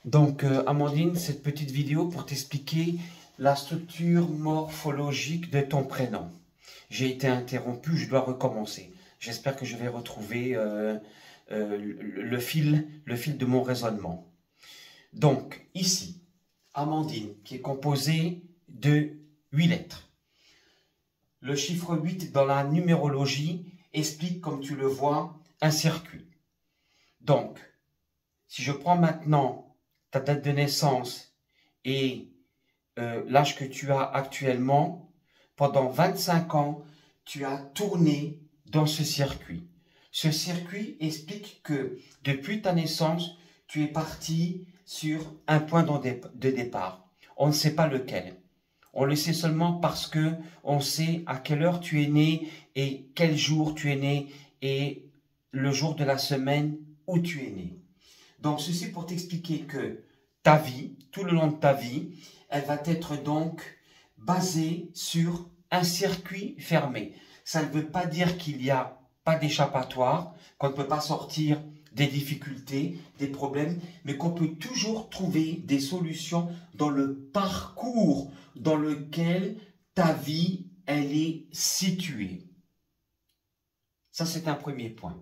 Donc, Amandine, cette petite vidéo pour t'expliquer la structure morphologique de ton prénom. J'ai été interrompu, je dois recommencer. J'espère que je vais retrouver le fil de mon raisonnement. Donc, ici, Amandine, qui est composée de 8 lettres. Le chiffre 8 dans la numérologie explique, comme tu le vois, un circuit. Donc, si je prends maintenant ta date de naissance et l'âge que tu as actuellement, pendant 25 ans, tu as tourné dans ce circuit. Ce circuit explique que depuis ta naissance, tu es parti sur un point de départ. On ne sait pas lequel. On le sait seulement parce que on sait à quelle heure tu es né et quel jour tu es né et le jour de la semaine où tu es né. Donc, ceci pour t'expliquer que ta vie, tout le long de ta vie, elle va être donc basée sur un circuit fermé. Ça ne veut pas dire qu'il n'y a pas d'échappatoire, qu'on ne peut pas sortir des difficultés, des problèmes, mais qu'on peut toujours trouver des solutions dans le parcours dans lequel ta vie, elle est située. Ça, c'est un premier point.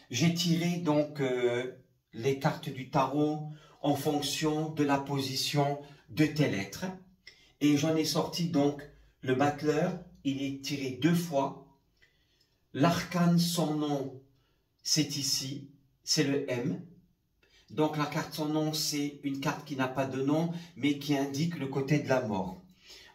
J'ai tiré donc les cartes du tarot en fonction de la position de tes lettres. Et j'en ai sorti donc le battleur, il est tiré 2 fois. L'arcane, son nom, c'est ici, c'est le M. Donc la carte son nom, c'est une carte qui n'a pas de nom, mais qui indique le côté de la mort.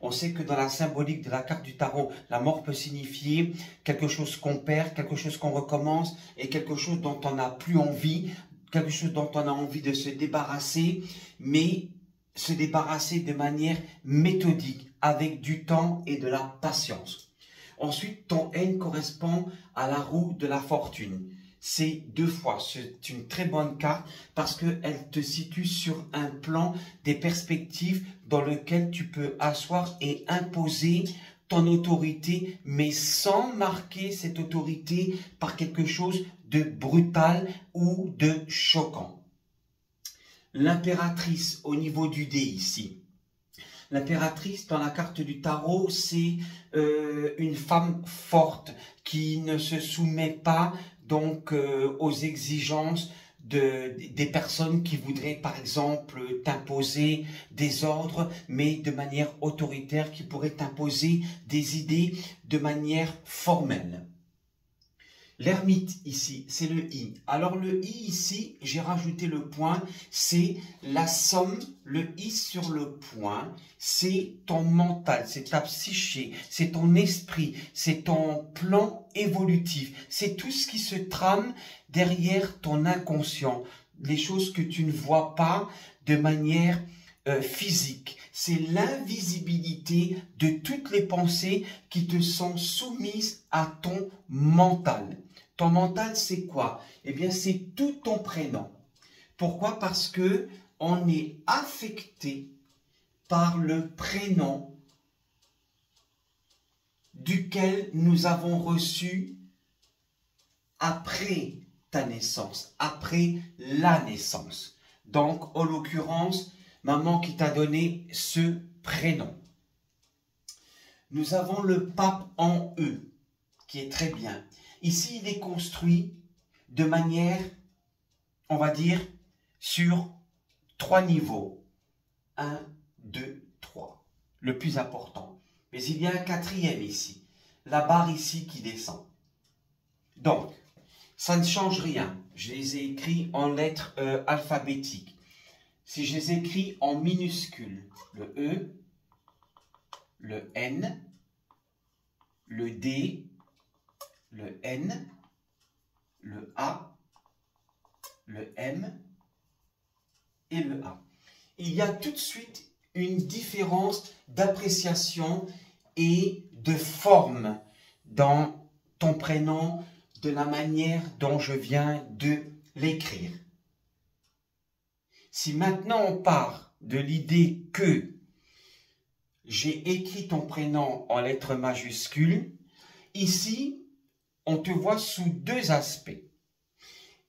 On sait que dans la symbolique de la carte du tarot, la mort peut signifier quelque chose qu'on perd, quelque chose qu'on recommence et quelque chose dont on n'a plus envie, quelque chose dont on a envie de se débarrasser, mais se débarrasser de manière méthodique, avec du temps et de la patience. Ensuite, ton N correspond à la roue de la fortune. C'est 2 fois, c'est une très bonne carte parce qu'elle te situe sur un plan des perspectives dans lequel tu peux asseoir et imposer ton autorité, mais sans marquer cette autorité par quelque chose de brutal ou de choquant. L'impératrice au niveau du dé ici. L'impératrice dans la carte du tarot, c'est une femme forte qui ne se soumet pas donc aux exigences des personnes qui voudraient par exemple t'imposer des ordres, mais de manière autoritaire, qui pourraient t'imposer des idées de manière formelle. L'ermite ici, c'est le I. Alors le I ici, j'ai rajouté le point, c'est la somme, le I sur le point, c'est ton mental, c'est ta psyché, c'est ton esprit, c'est ton plan évolutif, c'est tout ce qui se trame derrière ton inconscient, les choses que tu ne vois pas de manière physique. C'est l'invisibilité de toutes les pensées qui te sont soumises à ton mental. Ton mental, c'est quoi? Eh bien, c'est tout ton prénom. Pourquoi? Parce que on est affecté par le prénom duquel nous avons reçu après ta naissance, après la naissance. Donc, en l'occurrence, maman qui t'a donné ce prénom. Nous avons le pape en E, qui est très bien. Ici, il est construit de manière, on va dire, sur 3 niveaux. 1, 2, 3. Le plus important. Mais il y a un 4e ici. La barre ici qui descend. Donc, ça ne change rien. Je les ai écrits en lettres alphabétiques. Si je les écris en minuscules, le E, le N, le D, le N, le A, le M et le A. Il y a tout de suite une différence d'appréciation et de forme dans ton prénom, de la manière dont je viens de l'écrire. Si maintenant on part de l'idée que j'ai écrit ton prénom en lettres majuscules, ici, on te voit sous 2 aspects.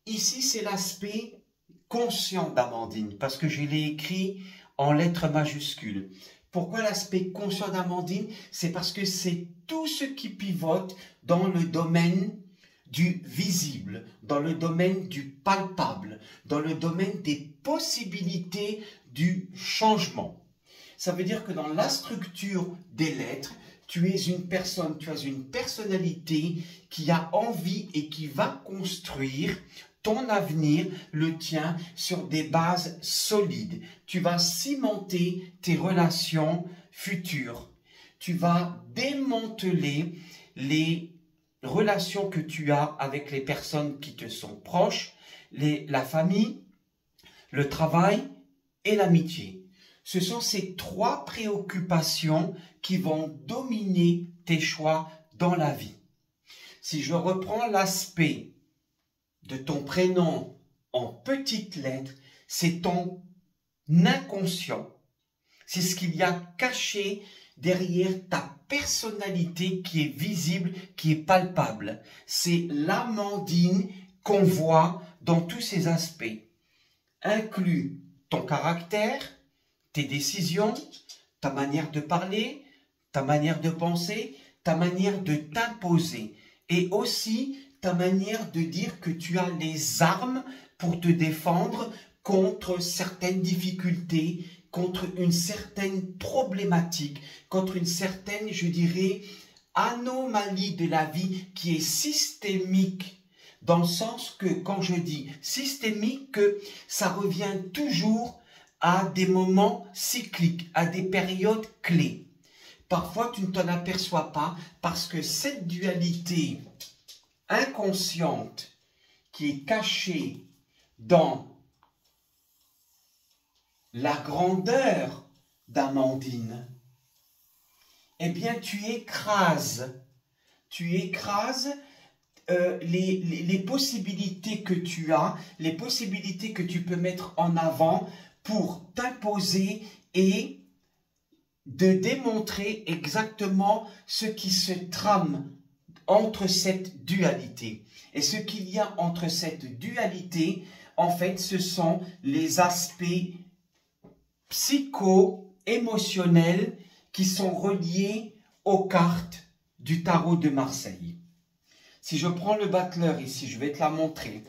Ici, c'est l'aspect conscient d'Amandine, parce que je l'ai écrit en lettres majuscules. Pourquoi l'aspect conscient d'Amandine? C'est parce que c'est tout ce qui pivote dans le domaine du visible, dans le domaine du palpable, dans le domaine des possibilités du changement. Ça veut dire que dans la structure des lettres, tu es une personne, tu as une personnalité qui a envie et qui va construire ton avenir, le tien, sur des bases solides. Tu vas cimenter tes relations futures. Tu vas démanteler les relations que tu as avec les personnes qui te sont proches, la famille, le travail et l'amitié. Ce sont ces trois préoccupations qui vont dominer tes choix dans la vie. Si je reprends l'aspect de ton prénom en petites lettres, c'est ton inconscient. C'est ce qu'il y a caché derrière ta personnalité qui est visible, qui est palpable. C'est l'Amandine qu'on voit dans tous ses aspects. Inclut ton caractère, tes décisions, ta manière de parler, ta manière de penser, ta manière de t'imposer et aussi ta manière de dire que tu as les armes pour te défendre contre certaines difficultés, contre une certaine problématique, contre une certaine, je dirais, anomalie de la vie qui est systémique, dans le sens que, quand je dis systémique, que ça revient toujours à des moments cycliques, à des périodes clés. Parfois, tu ne t'en aperçois pas parce que cette dualité inconsciente qui est cachée dans la grandeur d'Amandine, eh bien, tu écrases les possibilités que tu as, les possibilités que tu peux mettre en avant pour t'imposer et de démontrer exactement ce qui se trame entre cette dualité. Et ce qu'il y a entre cette dualité, en fait, ce sont les aspects psycho-émotionnels qui sont reliés aux cartes du tarot de Marseille. Si je prends le battleur ici, je vais te la montrer.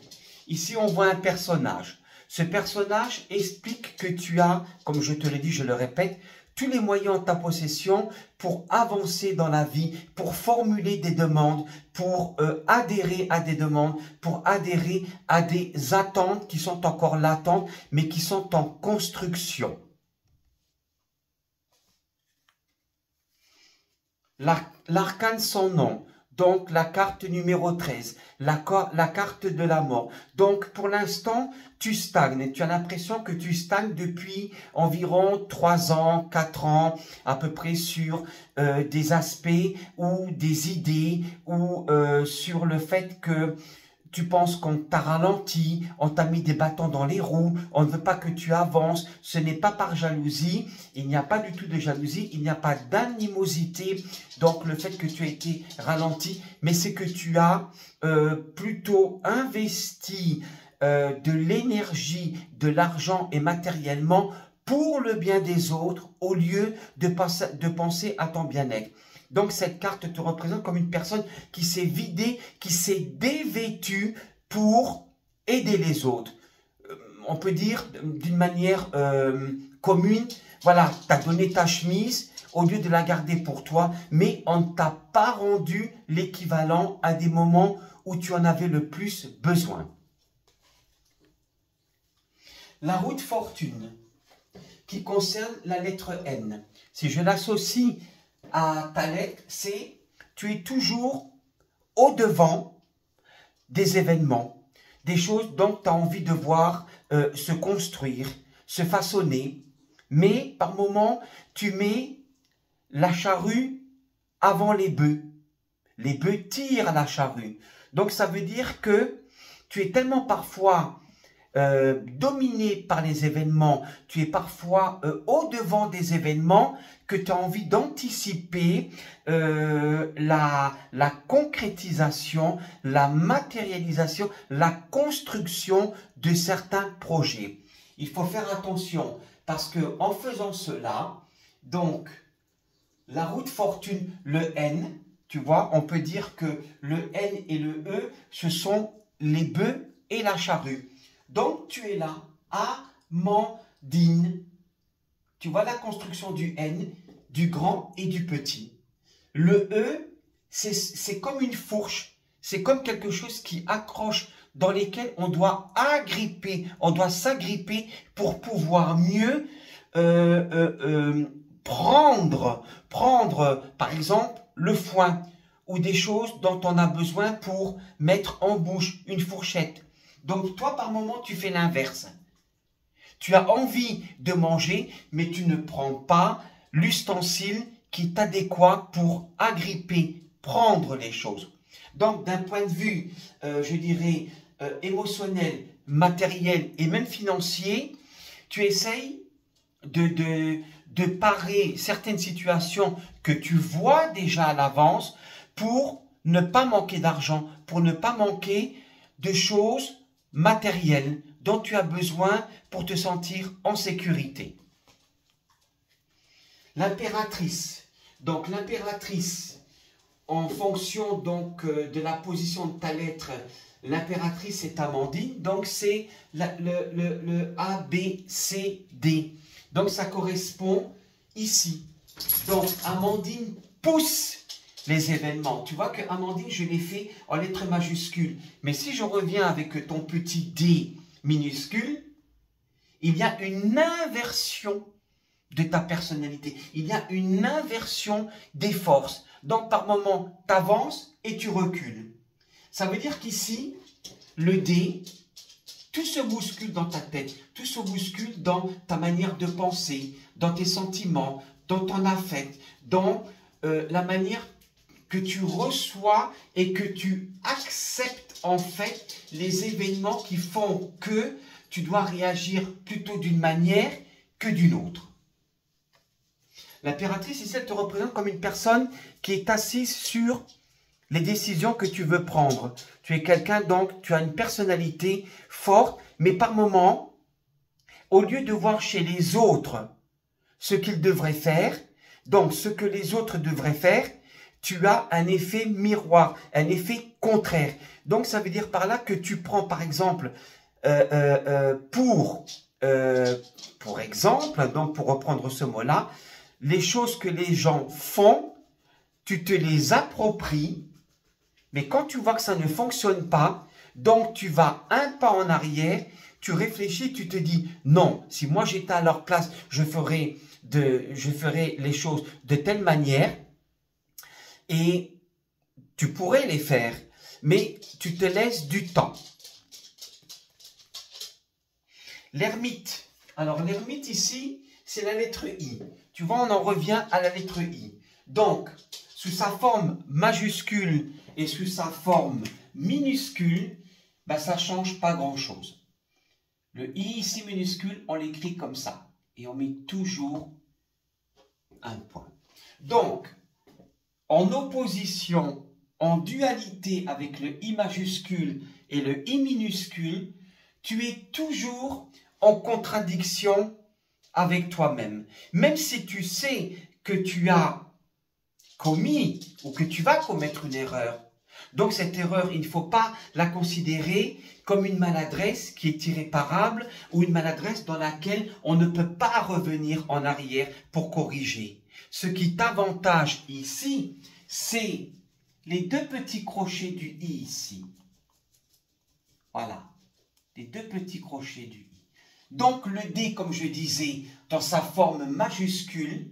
Ici, on voit un personnage. Ce personnage explique que tu as, comme je te l'ai dit, je le répète, tous les moyens en ta possession pour avancer dans la vie, pour formuler des demandes, pour adhérer à des demandes, pour adhérer à des attentes qui sont encore latentes, mais qui sont en construction. L'arcane sans nom. Donc, la carte numéro 13, la carte de la mort. Donc, pour l'instant, tu stagnes. Tu as l'impression que tu stagnes depuis environ 3 ans, 4 ans, à peu près sur des aspects ou des idées ou sur le fait que tu penses qu'on t'a ralenti, on t'a mis des bâtons dans les roues, on ne veut pas que tu avances. Ce n'est pas par jalousie, il n'y a pas du tout de jalousie, il n'y a pas d'animosité. Donc le fait que tu as été ralenti, mais c'est que tu as plutôt investi de l'énergie, de l'argent et matériellement pour le bien des autres au lieu de penser à ton bien-être. Donc, cette carte te représente comme une personne qui s'est vidée, qui s'est dévêtue pour aider les autres. On peut dire d'une manière commune, voilà, tu as donné ta chemise au lieu de la garder pour toi, mais on ne t'a pas rendu l'équivalent à des moments où tu en avais le plus besoin. La roue de fortune qui concerne la lettre N. Si je l'associe à ta lettre, c'est tu es toujours au-devant des événements, des choses dont tu as envie de voir se construire, se façonner, mais par moments, tu mets la charrue avant les bœufs. Les bœufs tirent la charrue. Donc, ça veut dire que tu es tellement parfois dominé par les événements, tu es parfois au-devant des événements, que tu as envie d'anticiper la concrétisation, la matérialisation, la construction de certains projets. Il faut faire attention parce que en faisant cela, donc la roue de fortune, le N, tu vois, on peut dire que le N et le E, ce sont les bœufs et la charrue. Donc, tu es là, Amandine. Tu vois la construction du N, du grand et du petit. Le E, c'est comme une fourche. C'est comme quelque chose qui accroche, dans lesquels on doit agripper, on doit s'agripper pour pouvoir mieux prendre, par exemple, le foin ou des choses dont on a besoin pour mettre en bouche une fourchette. Donc, toi, par moment, tu fais l'inverse. Tu as envie de manger, mais tu ne prends pas l'ustensile qui est adéquat pour agripper, prendre les choses. Donc, d'un point de vue, je dirais, émotionnel, matériel et même financier, tu essayes de parer certaines situations que tu vois déjà à l'avance pour ne pas manquer d'argent, pour ne pas manquer de choses matérielles dont tu as besoin pour te sentir en sécurité. L'impératrice. Donc l'impératrice, en fonction donc de la position de ta lettre, l'impératrice est Amandine, donc c'est le A, B, C, D. Donc ça correspond ici. Donc Amandine pousse les événements. Tu vois que Amandine, je l'ai fait en lettres majuscules. Mais si je reviens avec ton petit D minuscule, il y a une inversion de ta personnalité. Il y a une inversion des forces. Donc par moment, tu avances et tu recules. Ça veut dire qu'ici, le D, tout se bouscule dans ta tête, tout se bouscule dans ta manière de penser, dans tes sentiments, dans ton affect, dans la manière que tu reçois et que tu acceptes en fait les événements qui font que tu dois réagir plutôt d'une manière que d'une autre. L'impératrice ici, elle te représente comme une personne qui est assise sur les décisions que tu veux prendre. Tu es quelqu'un, donc, tu as une personnalité forte, mais par moments, au lieu de voir chez les autres ce qu'ils devraient faire, donc ce que les autres devraient faire, tu as un effet miroir, un effet contraire. Donc, ça veut dire par là que tu prends, par exemple, pour exemple, donc pour reprendre ce mot-là, les choses que les gens font, tu te les appropries, mais quand tu vois que ça ne fonctionne pas, donc tu vas un pas en arrière, tu réfléchis, tu te dis, non, si moi j'étais à leur place, je ferais les choses de telle manière, et tu pourrais les faire, mais tu te laisses du temps. L'ermite. Alors l'ermite ici, c'est la lettre I. Tu vois, on en revient à la lettre I. Donc, sous sa forme majuscule et sous sa forme minuscule, ben, ça ne change pas grand-chose. Le I ici minuscule, on l'écrit comme ça. Et on met toujours un point. Donc, en opposition, en dualité avec le I majuscule et le I minuscule, tu es toujours en contradiction avec toi-même. Même si tu sais que tu as commis ou que tu vas commettre une erreur. Donc cette erreur, il ne faut pas la considérer comme une maladresse qui est irréparable ou une maladresse dans laquelle on ne peut pas revenir en arrière pour corriger. Ce qui t'avantage ici, c'est les deux petits crochets du I ici. Voilà, les deux petits crochets du I. Donc le D, comme je disais, dans sa forme majuscule,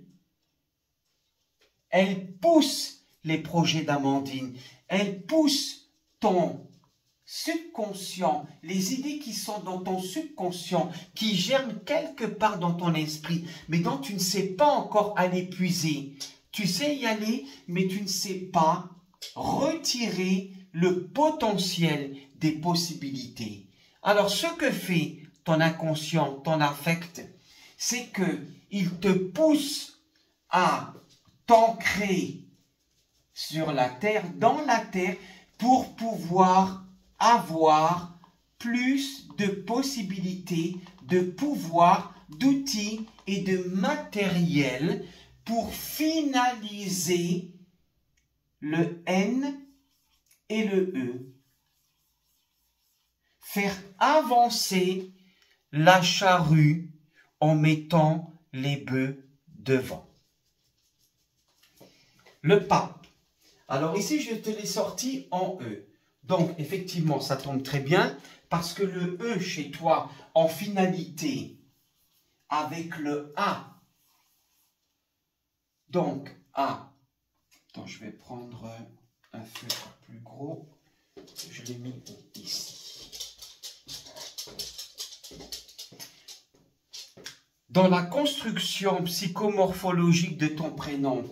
elle pousse les projets d'Amandine, elle pousse ton subconscient, les idées qui sont dans ton subconscient, qui germent quelque part dans ton esprit, mais dont tu ne sais pas encore aller puiser. Tu sais y aller, mais tu ne sais pas retirer le potentiel des possibilités. Alors, ce que fait ton inconscient, ton affect, c'est que il te pousse à t'ancrer sur la terre, dans la terre, pour pouvoir avoir plus de possibilités, de pouvoir, d'outils et de matériel pour finaliser le N et le E. Faire avancer la charrue en mettant les bœufs devant. Le pape. Alors ici, je te l'ai sorti en E. Donc, effectivement, ça tombe très bien parce que le E chez toi, en finalité, avec le A. Donc, A. Attends, je vais prendre un feutre plus gros. Je l'ai mis ici. Dans la construction psychomorphologique de ton prénom,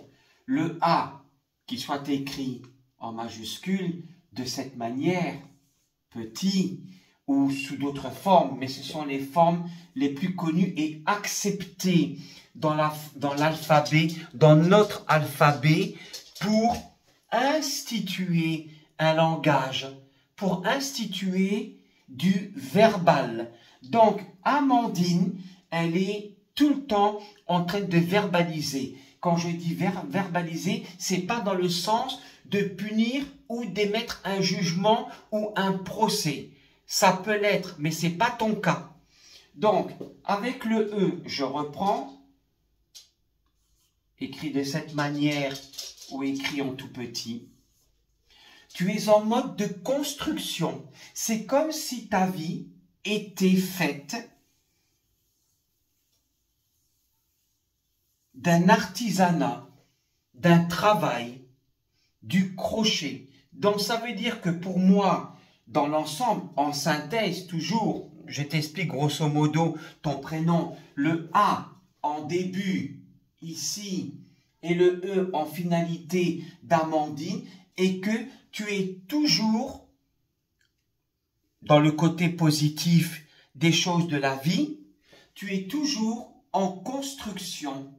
le A, qui soit écrit en majuscule, de cette manière, petit, ou sous d'autres formes, mais ce sont les formes les plus connues et acceptées dans l'alphabet, dans notre alphabet, pour instituer un langage, pour instituer du verbal. Donc, Amandine, elle est tout le temps en train de verbaliser. Quand je dis verbaliser, c'est pas dans le sens de punir ou d'émettre un jugement ou un procès. Ça peut l'être, mais c'est pas ton cas. Donc, avec le E, je reprends, écrit de cette manière ou écrit en tout petit. Tu es en mode de construction. C'est comme si ta vie était faite d'un artisanat, d'un travail, du crochet. Donc ça veut dire que pour moi, dans l'ensemble, en synthèse toujours, je t'explique grosso modo ton prénom, le A en début, ici, et le E en finalité d'Amandine, et que tu es toujours dans le côté positif des choses de la vie, tu es toujours en construction,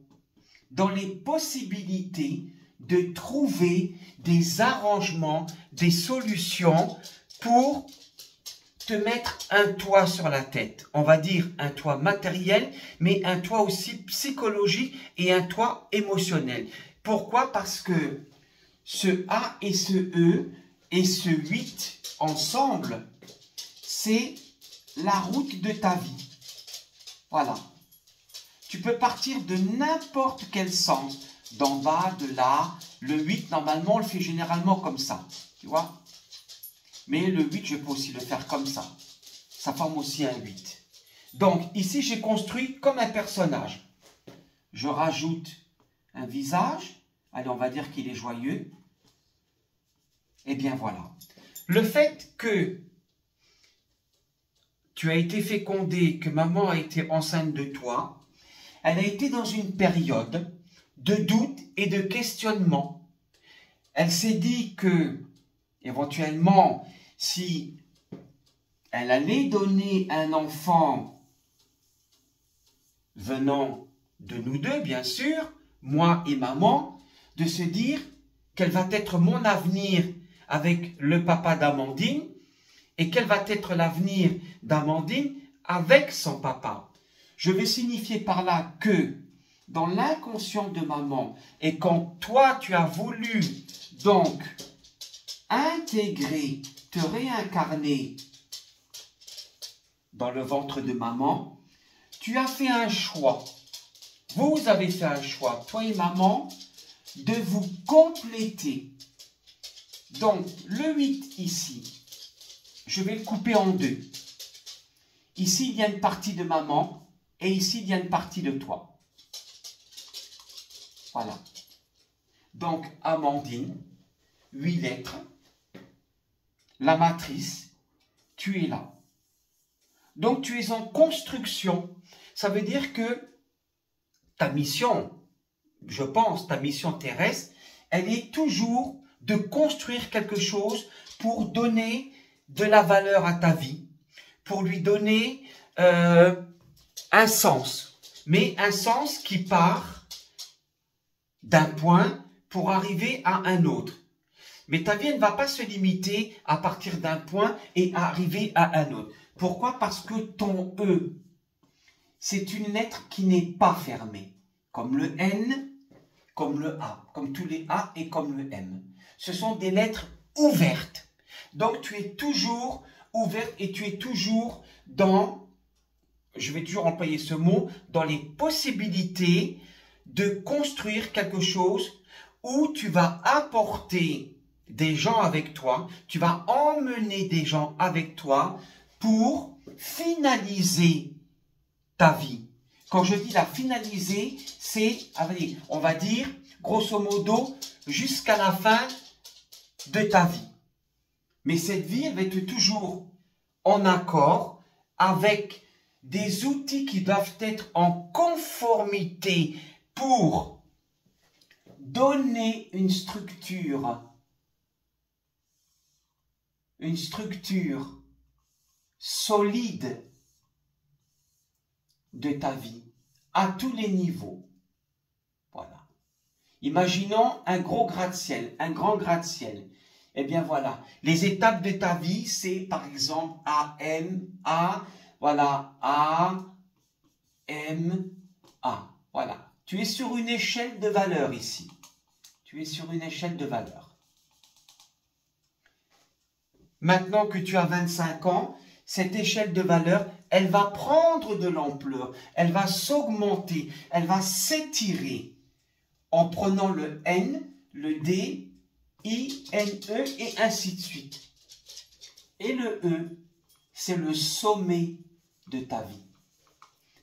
dans les possibilités de trouver des arrangements, des solutions pour te mettre un toit sur la tête. On va dire un toit matériel, mais un toit aussi psychologique et un toit émotionnel. Pourquoi? Parce que ce A et ce E et ce 8 ensemble, c'est la route de ta vie. Voilà. Tu peux partir de n'importe quel sens, d'en bas, de là. Le 8, normalement, on le fait généralement comme ça. Tu vois? Mais le 8, je peux aussi le faire comme ça. Ça forme aussi un 8. Donc, ici, j'ai construit comme un personnage. Je rajoute un visage. Allez, on va dire qu'il est joyeux. Et bien, voilà. Le fait que tu as été fécondé, que maman a été enceinte de toi, elle a été dans une période de doute et de questionnement. Elle s'est dit que, éventuellement, si elle allait donner un enfant venant de nous deux, bien sûr, moi et maman, de se dire quel va être mon avenir avec le papa d'Amandine et quel va être l'avenir d'Amandine avec son papa. Je vais signifier par là que dans l'inconscient de maman, et quand toi tu as voulu donc intégrer, te réincarner dans le ventre de maman, tu as fait un choix. Vous avez fait un choix, toi et maman, de vous compléter. Donc, le 8 ici, je vais le couper en deux. Ici, il y a une partie de maman et ici, il y a une partie de toi. Voilà. Donc, Amandine, 8 lettres, la matrice, tu es là. Donc, tu es en construction. Ça veut dire que ta mission, je pense, ta mission terrestre, elle est toujours de construire quelque chose pour donner de la valeur à ta vie, pour lui donner un sens. Mais un sens qui part d'un point pour arriver à un autre. Mais ta vie, elle ne va pas se limiter à partir d'un point et arriver à un autre. Pourquoi? Parce que ton E, c'est une lettre qui n'est pas fermée. Comme le N, comme le A, comme tous les A et comme le M. Ce sont des lettres ouvertes. Donc tu es toujours ouverte et tu es toujours dans, je vais toujours employer ce mot, dans les possibilités de construire quelque chose où tu vas apporter des gens avec toi, tu vas emmener des gens avec toi pour finaliser ta vie. Quand je dis la finaliser, c'est, on va dire, grosso modo, jusqu'à la fin de ta vie. Mais cette vie, elle va être toujours en accord avec des outils qui doivent être en conformité pour donner une structure solide de ta vie à tous les niveaux. Voilà. Imaginons un gros gratte-ciel, un grand gratte-ciel. Eh bien voilà, les étapes de ta vie, c'est par exemple A, M, A, voilà, A, M, A. Voilà. Tu es sur une échelle de valeur ici. Tu es sur une échelle de valeur. Maintenant que tu as 25 ans, cette échelle de valeur, elle va prendre de l'ampleur, elle va s'augmenter, elle va s'étirer en prenant le N, le D, I, N, E et ainsi de suite. Et le E, c'est le sommet de ta vie.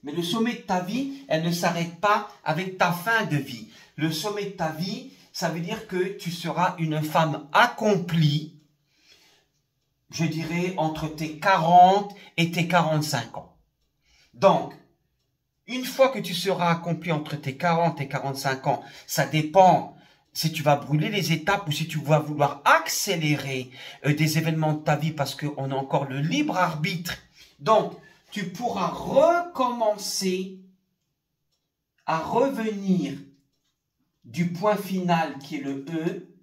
Mais le sommet de ta vie, elle ne s'arrête pas avec ta fin de vie. Le sommet de ta vie, ça veut dire que tu seras une femme accomplie, je dirais, entre tes 40 et tes 45 ans. Donc, une fois que tu seras accompli entre tes 40 et 45 ans, ça dépend si tu vas brûler les étapes ou si tu vas vouloir accélérer des événements de ta vie parce qu'on a encore le libre arbitre. Donc, tu pourras recommencer à revenir du point final qui est le E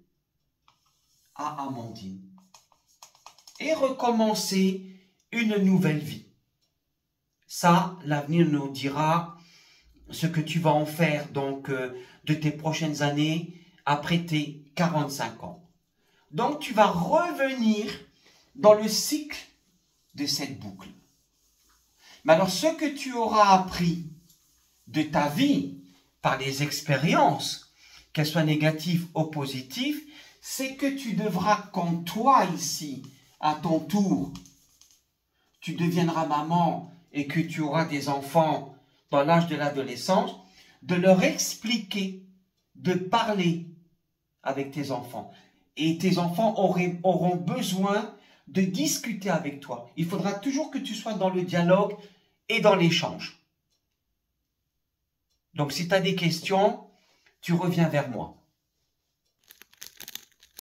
à Amandine. Et recommencer une nouvelle vie. Ça, l'avenir nous dira ce que tu vas en faire donc de tes prochaines années après tes 45 ans. Donc, tu vas revenir dans le cycle de cette boucle. Mais alors, ce que tu auras appris de ta vie par les expériences, qu'elles soient négatives ou positives, c'est que tu devras, quand toi ici, à ton tour, tu deviendras maman et que tu auras des enfants dans l'âge de l'adolescence, de leur expliquer, de parler avec tes enfants. Et tes enfants auront besoin de discuter avec toi. Il faudra toujours que tu sois dans le dialogue et dans l'échange. Donc, si tu as des questions, tu reviens vers moi.